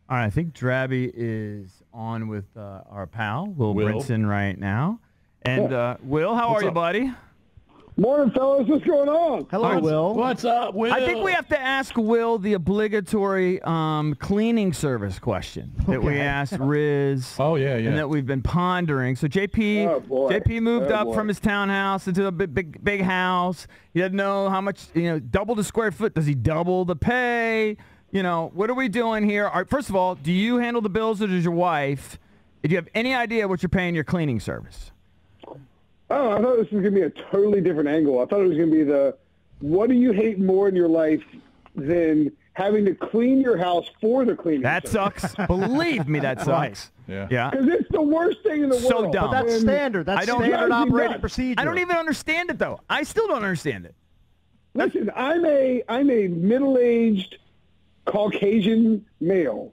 All right, I think Drabby is on with our pal, Will Brinson, right now. And Will, how are you, buddy? Morning, fellas. What's going on? Hello, Will. What's up, Will? I think we have to ask Will the obligatory cleaning service question that we asked Riz. Oh, yeah. And that we've been pondering. So JP moved up from his townhouse into a big house. He doesn't know how much, double the square foot. Does he double the pay? What are we doing here? First of all, do you handle the bills or does your wife? Do you have any idea what you're paying your cleaning service? Oh, I thought this was going to be a totally different angle. I thought it was going to be what do you hate more in your life than having to clean your house for the cleaning That service? sucks. Believe me, that sucks. Yeah. Because it's the worst thing in the world. So dumb. But that's standard. That's standard operating procedure. I don't even understand it, though. I still don't understand it. Listen, I'm a middle-aged Caucasian male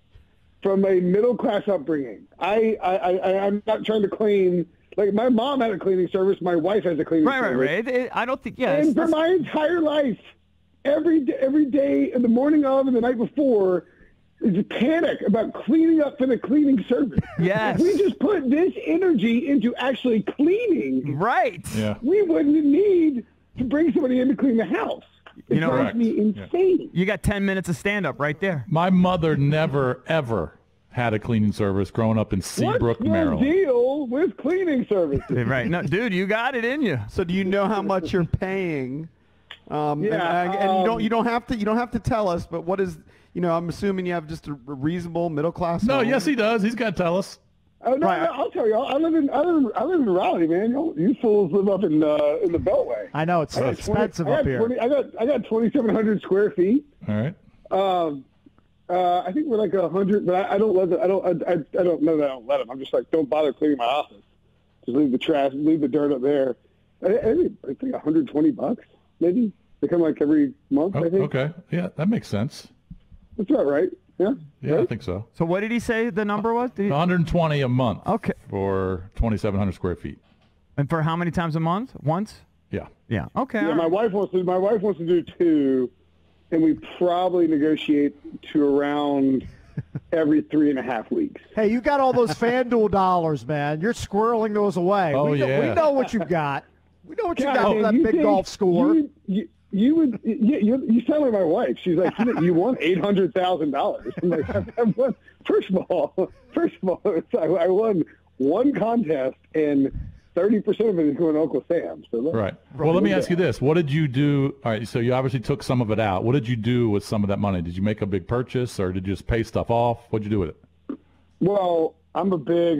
from a middle-class upbringing. I'm not trying to clean. Like, my mom had a cleaning service. My wife has a cleaning service. Right. I don't think, And for my entire life, every day, in the morning of and the night before, is a panic about cleaning up for the cleaning service. Yes. If we just put this energy into actually cleaning, right? Yeah. We wouldn't need to bring somebody in to clean the house. It drives me insane. You got 10 minutes of stand-up right there. My mother never, ever had a cleaning service growing up in Seabrook, Maryland. What's the deal with cleaning services? Right. No, dude, you got it in you. So do you know how much you're paying? And you don't have to tell us, but what is, I'm assuming you have just a reasonable middle class. No, home. yes, he does. He's got to tell us. Oh, no, I'll tell you. I live in Raleigh, man. You fools live up in the Beltway. I know it's so expensive up here. I got 2,700 square feet. All right. I think we're like 100, but I don't let them. I don't know that I don't let them. I'm just like, don't bother cleaning my office. Just leave the trash, leave the dirt up there. I think $120 maybe. They come like every month. I think. Okay. Yeah, that makes sense. That's about right. Yeah. Yeah, right? I think so. So what did he say the number was? 120 a month. Okay. For 2,700 square feet. And for how many times a month? Once? Yeah. Yeah. Okay. Yeah, my wife wants to do 2, and we probably negotiate to around every 3.5 weeks. Hey, you got all those FanDuel dollars, man. You're squirreling those away. Oh, we know what you've got. We know what you got for that big golf score. You sound like my wife. She's like, you won $800,000. I'm like, first of all, I won one contest, and 30% of it is going to Uncle Sam. So right. Well, let me ask you this: what did you do? All right, so you obviously took some of it out. What did you do with some of that money? Did you make a big purchase, or did you just pay stuff off? What'd you do with it? Well, I'm a big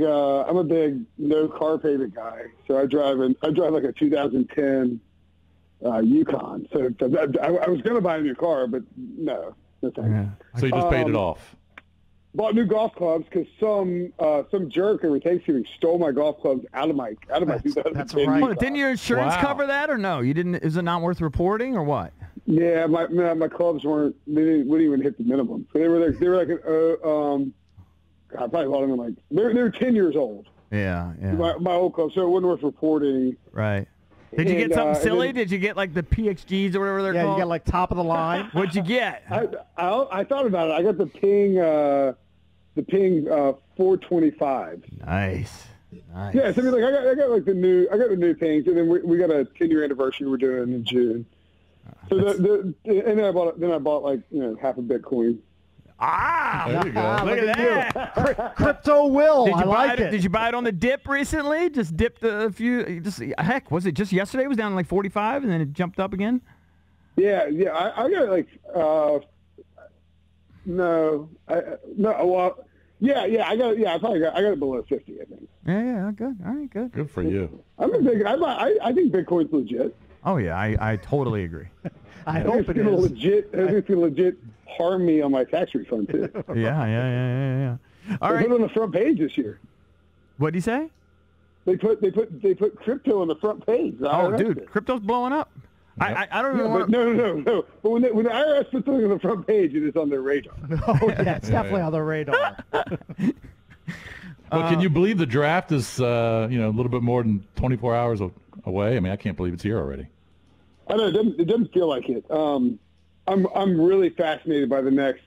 no car payment guy. So I drive like a 2010 Yukon. So I was going to buy a new car, but no. Yeah. So you just paid it off. Bought new golf clubs because some jerk over Thanksgiving stole my golf clubs out of my 2010 that's right. Yukon. Didn't your insurance cover that, or no? You didn't? Is it not worth reporting, or what? Yeah, my clubs wouldn't even hit the minimum. So they were like I probably bought them in they were 10 years old. Yeah. My old club, so it wasn't worth reporting. Right. Did you get something silly? Did you get like the PXGs or whatever they're called? Yeah, you got like top of the line. What'd you get? I thought about it. I got the Ping 425. Nice. Yeah, so I mean, I got the new Pings, and then we got a 10-year anniversary we're doing in June. So and then I bought like half a Bitcoin. Ah, there you go. Look at that. Crypto Will. I like it. Did you buy it on the dip recently? Just dipped a few. Heck, was it just yesterday? It was down like 45, and then it jumped up again. Yeah. I got like no. Well, yeah. I got it below 50. I think. Yeah. Good. All right. Good. Good for you. I think Bitcoin's legit. Oh yeah, I totally agree. I hope it is. It's gonna legit harm me on my tax refund too. Yeah. All They right. put it on the front page this year. What'd you say? They put crypto on the front page. Oh, dude, crypto's blowing up. Yep. I don't know. But no. But when the IRS puts something on the front page, it is on their radar. Oh yeah, it's definitely on the radar. Well, can you believe the draft is a little bit more than 24 hours away? I mean, I can't believe it's here already. I know it doesn't feel like it. I'm really fascinated by the next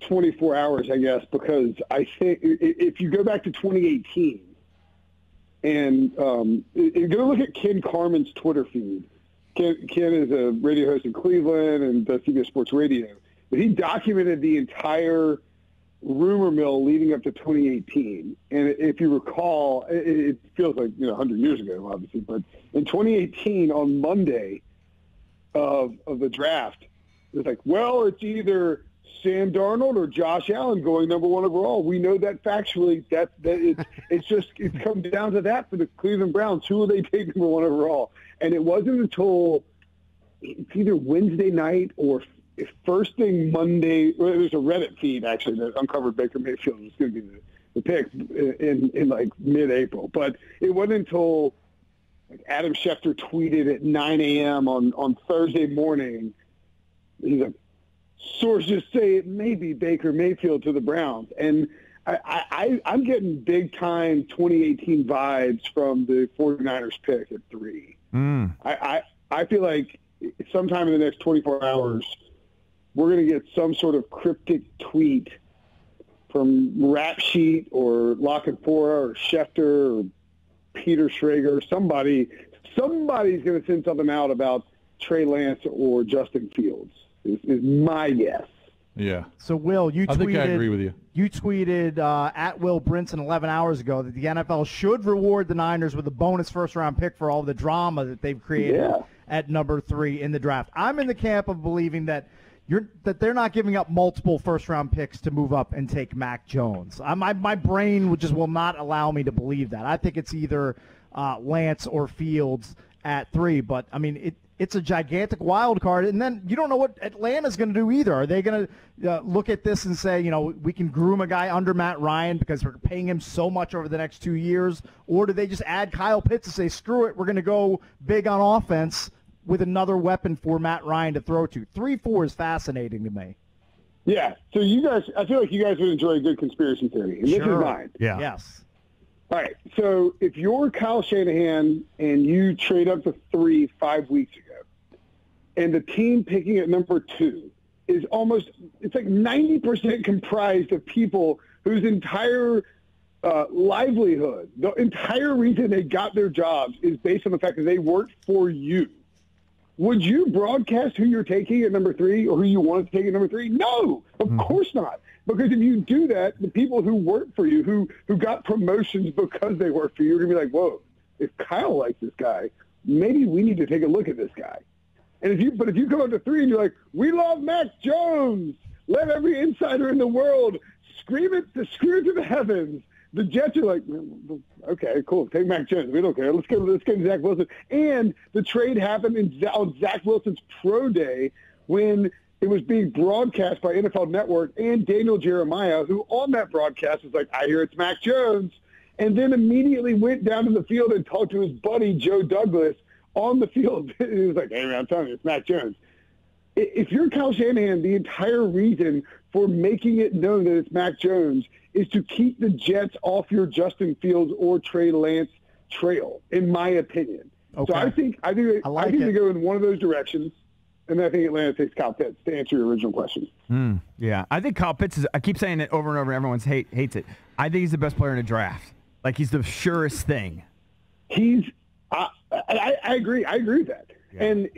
24 hours, I guess, because I think if you go back to 2018 and you're going to look at Ken Carman's Twitter feed. Ken is a radio host in Cleveland and does CBS Sports Radio. But he documented the entire rumor mill leading up to 2018. And if you recall, it feels like 100 years ago, obviously. But in 2018, on Monday of the draft, it was like, well, it's either Sam Darnold or Josh Allen going number 1 overall. We know that factually. It's come down to that for the Cleveland Browns. Who will they take number 1 overall? And it wasn't until it's either Wednesday night or first thing Monday. Well, there's a Reddit feed actually that uncovered Baker Mayfield was going to be the pick in like mid-April. But it wasn't until like Adam Schefter tweeted at 9 a.m. on Thursday morning. He's like, sources say it may be Baker Mayfield to the Browns. And I'm getting big-time 2018 vibes from the 49ers pick at 3. I feel like sometime in the next 24 hours, we're going to get some sort of cryptic tweet from Rap Sheet or Lock and Fora or Schefter or Peter Schrager. Somebody's going to send something out about Trey Lance or Justin Fields is my guess. Yeah. So, Will, I think I agree with you. You tweeted at Will Brinson 11 hours ago that the NFL should reward the Niners with a bonus first-round pick for all the drama that they've created at number 3 in the draft. I'm in the camp of believing that they're not giving up multiple first-round picks to move up and take Mac Jones. My brain will not allow me to believe that. I think it's either Lance or Fields at 3. But, I mean, it's a gigantic wild card, and then you don't know what Atlanta's going to do either. Are they going to look at this and say, we can groom a guy under Matt Ryan because we're paying him so much over the next 2 years? Or do they just add Kyle Pitts and say, screw it, we're going to go big on offense with another weapon for Matt Ryan to throw to? 3-4 is fascinating to me. Yeah, so I feel like you guys would enjoy a good conspiracy theory. And this is mine. Yeah. Yes. All right, so if you're Kyle Shanahan and you trade up to 3 5 weeks ago, and the team picking at number 2 is it's like 90% comprised of people whose entire livelihood, the entire reason they got their jobs is based on the fact that they worked for you. Would you broadcast who you're taking at number 3 or who you want to take at number 3? No, of course not. Because if you do that, the people who work for you, who got promotions because they work for you, are going to be like, whoa, if Kyle likes this guy, maybe we need to take a look at this guy. And if you go up to 3 and you're like, we love Mac Jones, let every insider in the world scream it to the heavens. The Jets are like, okay, cool, take Mac Jones. We don't care. Let's get Zach Wilson. And the trade happened on Zach Wilson's pro day when it was being broadcast by NFL Network and Daniel Jeremiah, who on that broadcast was like, I hear it's Mac Jones, and then immediately went down to the field and talked to his buddy Joe Douglas on the field. He was like, hey, man, I'm telling you, it's Mac Jones. If you're Kyle Shanahan, the entire reason for making it known that it's Mac Jones is to keep the Jets off your Justin Fields or Trey Lance trail, in my opinion. Okay. So I think they go in one of those directions, and I think Atlanta takes Kyle Pitts, to answer your original question. Yeah, I think Kyle Pitts I keep saying it over and over, and everyone hates it. I think he's the best player in the draft. Like, he's the surest thing. I agree. I agree with that. Yeah. And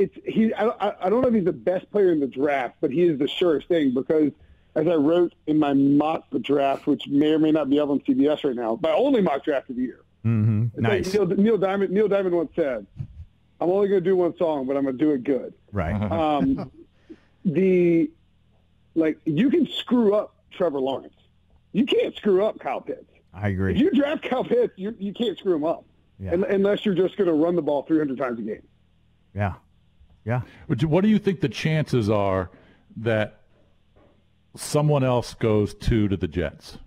I don't know if he's the best player in the draft, but he is the surest thing because, as I wrote in my mock draft, which may or may not be up on CBS right now, my only mock draft of the year. Mm-hmm. Nice. Like Neil Diamond once said, I'm only going to do one song, but I'm going to do it good. Right. You can screw up Trevor Lawrence. You can't screw up Kyle Pitts. I agree. If you draft Kyle Pitts, you can't screw him up. Yeah. Unless you're just going to run the ball 300 times a game. Yeah. Yeah. What do you think the chances are that someone else goes 2 to the Jets?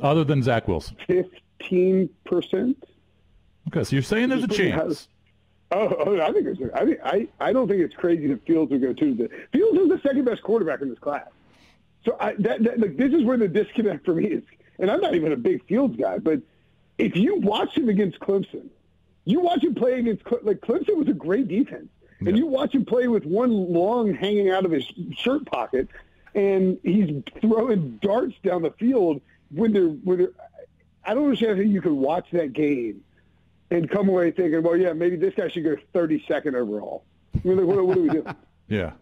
Other than Zach Wilson? 15%. Okay, so you're saying there's a chance. I think I don't think it's crazy that Fields would go 2 to the Fields is the second best quarterback in this class. So this is where the disconnect for me is. And I'm not even a big Fields guy, but if you watch him against Clemson, you watch him play against Clemson was a great defense, and you watch him play with one long hanging out of his shirt pocket and he's throwing darts down the field when they're I don't understand how you could watch that game and come away thinking, well, yeah, maybe this guy should go 32nd overall. I mean, what do we do? Yeah.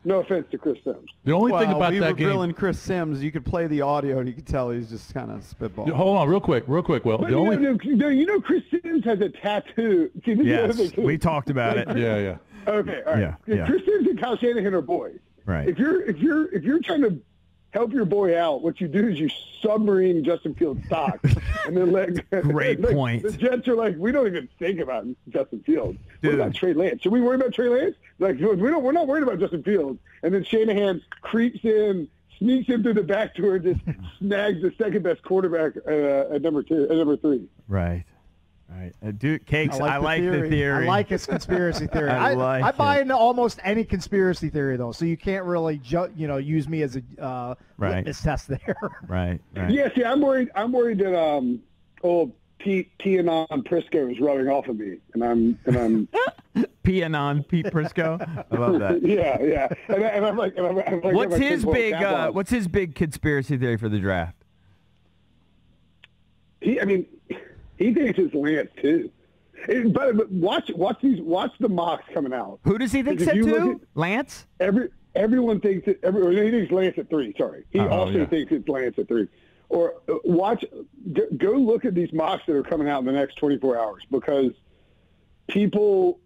No offense to Chris Sims. The only thing about we that were game. grilling Chris Sims. You could play the audio, and you could tell he's just kind of spitballing. Hold on, real quick, Will. But you know, Chris Sims has a tattoo. See, this Yes, is we talked about it. Yeah. Okay, all right. Yeah. Chris Sims and Kyle Shanahan are boys. Right. If you're trying to help your boy out, what you do is you submarine Justin Fields' stock, and then Great point. The Jets are like, we don't even think about Justin Fields. Dude. What about Trey Lance? Should we worry about Trey Lance? Like, we're not worried about Justin Fields. And then Shanahan creeps in, sneaks in through the back door, and just snags the second best quarterback at number 3. Right. Dude, Cakes, I like the theory. I like his conspiracy theory. I I buy into almost any conspiracy theory, though, so you can't really use me as a litmus test there. Right. Yeah, see, I'm worried that old Pete Prisco is rubbing off of me, and I'm Pete Prisco. I love that. Yeah. And I'm like, what's his big conspiracy theory for the draft? He thinks it's Lance too. But watch the mocks coming out. Who does he think said two? Lance? Everyone thinks he thinks Lance at 3. Sorry, he also thinks it's Lance at 3. Or go look at these mocks that are coming out in the next 24 hours, because there's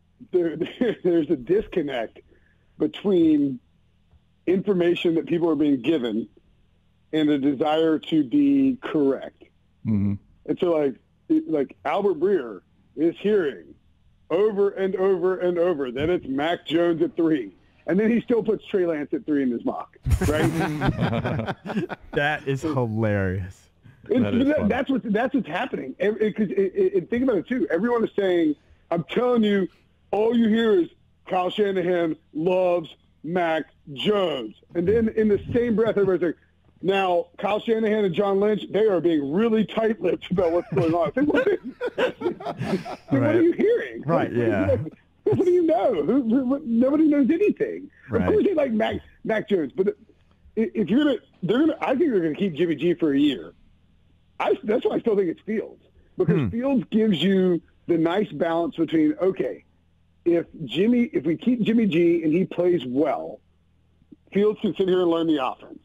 a disconnect between information that people are being given and a desire to be correct. Mm-hmm. And so like Albert Breer is hearing over and over and over that it's Mac Jones at 3. And then he still puts Trey Lance at 3 in his mock, right? That is hilarious. That's what's happening. Because think about it, too. Everyone is saying, I'm telling you, all you hear is Kyle Shanahan loves Mac Jones. And then in the same breath, everybody's like, now, Kyle Shanahan and John Lynch, they are being really tight-lipped about what's going on. What are you hearing? Right, yeah. What do you know? Nobody knows anything. Right. Of course they like Mac Jones, but if I think they're gonna keep Jimmy G for a year. That's why I still think it's Fields, because Fields gives you the nice balance between, okay, if we keep Jimmy G and he plays well, Fields can sit here and learn the offense.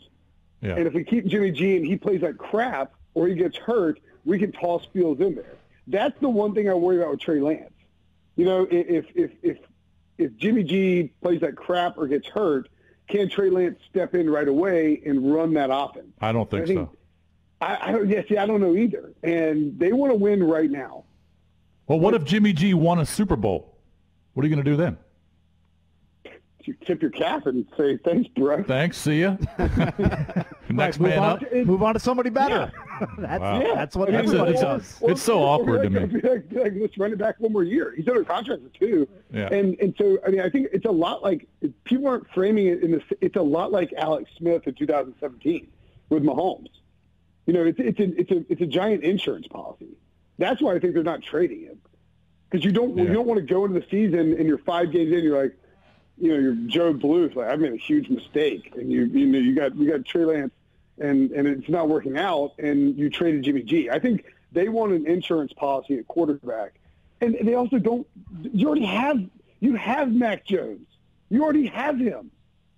Yeah. And if we keep Jimmy G and he plays like crap or he gets hurt, we can toss Fields in there. That's the one thing I worry about with Trey Lance. You know, if Jimmy G plays like crap or gets hurt, can Trey Lance step in right away and run that offense? I don't think so. I don't know either. And they want to win right now. Well, what if Jimmy G won a Super Bowl? What are you going to do then? You tip your cap and say, thanks, bro. Thanks, see ya. Next move man on, up. Move on to somebody better. Yeah. That's what everybody does. It's so awkward to me. Let's run it back one more year. He's under contract for 2. Yeah. And so, I think it's a lot like, people aren't framing it in this, it's a lot like Alex Smith in 2017 with Mahomes. You know, it's a giant insurance policy. That's why I think they're not trading him. Because you don't want to go into the season and you're 5 games in, you're like, you're Joe Bluth. Like, I made a huge mistake, and you got Trey Lance, and it's not working out, and you traded Jimmy G. I think they want an insurance policy at quarterback, and they also don't. You have Mac Jones. You already have him.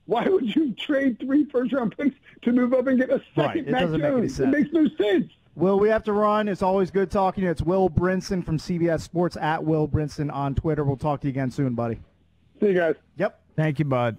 Why would you trade 3 first-round picks to move up and get a second Mac Jones? It makes no sense. Will, we have to run. It's always good talking to you. It's Will Brinson from CBS Sports, at Will Brinson on Twitter. We'll talk to you again soon, buddy. See you guys. Yep. Thank you, bud.